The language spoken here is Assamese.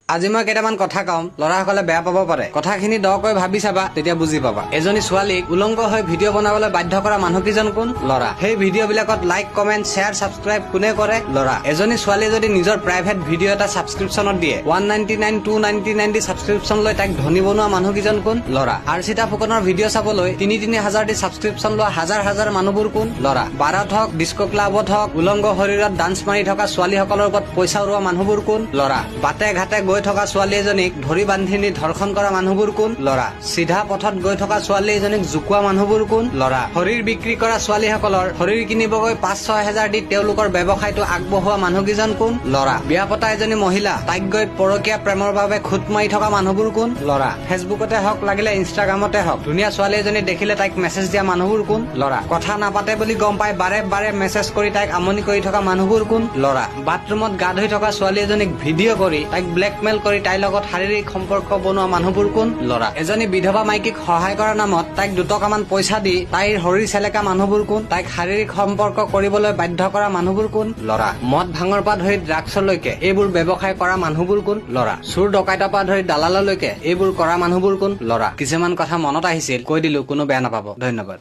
আজি মই কেইটামান কথা কম, লৰাসকলে বেয়া পাব পাৰে। কথাখিনি দকৈ ভাবি চাবা, তেতিয়া বুজি পাবা। এজনী ছোৱালীক উলংগ হৈ ভিডিঅ' বনাবলৈ বাধ্য কৰা মানুহ কেইজন কোন? লৰা। সেই ভিডিঅ' বিলাকত লাইক, কমেণ্ট, শ্বেয়াৰ, ছাবস্ক্ৰাইব কোনে কৰে? লৰা। এজনী ছোৱালীয়ে যদি নিজৰ প্ৰাইভেট ভিডিঅ' এটা ছাবস্ক্ৰিপশ্যনত দিয়ে, 199, 299 দি ছাবস্ক্ৰিপশ্যন লৈ তাইক ধনী বনোৱা মানুহ কেইজন কোন? লৰা। আৰ্চিতা ফুকনৰ ভিডিঅ' চাবলৈ 3-3 হাজাৰ দি ছাবস্ক্ৰিপশ্যন লোৱা হাজাৰ হাজাৰ মানুহবোৰ কোন? লৰা। বাৰত হওক, ডিস্কো ক্লাবত হওক, উলংগ শৰীৰত ডান্স মাৰি থকা ছোৱালীসকলৰ ওপৰত পইচা উৰোৱা মানুহবোৰ কোন? লৰা। বাটে ঘাটে গৈ থকা ছোৱালী এজনীক ধৰি বান্ধি নি ধৰ্ষণ কৰা মানুহবোৰ কোন? লৰা। চিধা পথত গৈ থকা ছোৱালী এজনীক জোকোৱা মানুহবোৰ কোন? লৰা। শৰীৰ বিক্ৰী কৰা ছোৱালীসকলৰ শৰীৰ কিনিবগৈ 5-6 হাজাৰ দি তেওঁলোকৰ ব্যৱসায়টো আগবঢ়োৱা মানুহকেইজন কোন? লৰা। বিয়া পতা এজনী মহিলা তাইক গৈ পৰকীয়া প্ৰেমৰ বাবে খুট মাৰি থকা মানুহবোৰ কোন? লৰা। ফেচবুকতে হওক লাগিলে ইনষ্টাগ্ৰামতে হওক ধুনীয়া ছোৱালী এজনী দেখিলে তাইক মেছেজ দিয়া মানুহবোৰ কোন? লৰা। কথা নাপাতে বুলি গম পাই বাৰে বাৰে মেছেজ কৰি তাইক আমনি কৰি থকা মানুহবোৰ কোন? লৰা। বাথৰুমত গা ধুই থকা ছোৱালী এজনীক ভিডিঅ' কৰি তাইক ব্লেকমেইল কৰি তাইৰ লগত শাৰীৰিক সম্পৰ্ক বনোৱা মানুহবোৰ কোন? লৰা। এজনী বিধৱা মাইকীক সহায় কৰাৰ নামত তাইক 2 টকামান পইচা দি তাইৰ শৰীৰ চেলেকা মানুহবোৰ কোন? তাইক শাৰীৰিক সম্পৰ্ক কৰিবলৈ বাধ্য কৰা মানুহবোৰ কোন? লৰা। মদ ভাঙৰ পৰা ধৰি ড্ৰাগছলৈকে এইবোৰ ব্যৱসায় কৰা মানুহবোৰ কোন? লৰা। চুৰ ডকাইতৰ পৰা ধৰি দালাললৈকে এইবোৰ কৰা মানুহবোৰ কোন? লৰা। কিছুমান কথা মনত আহিছিল কৈ দিলো, কোনো বেয়া নাপাব। ধন্যবাদ।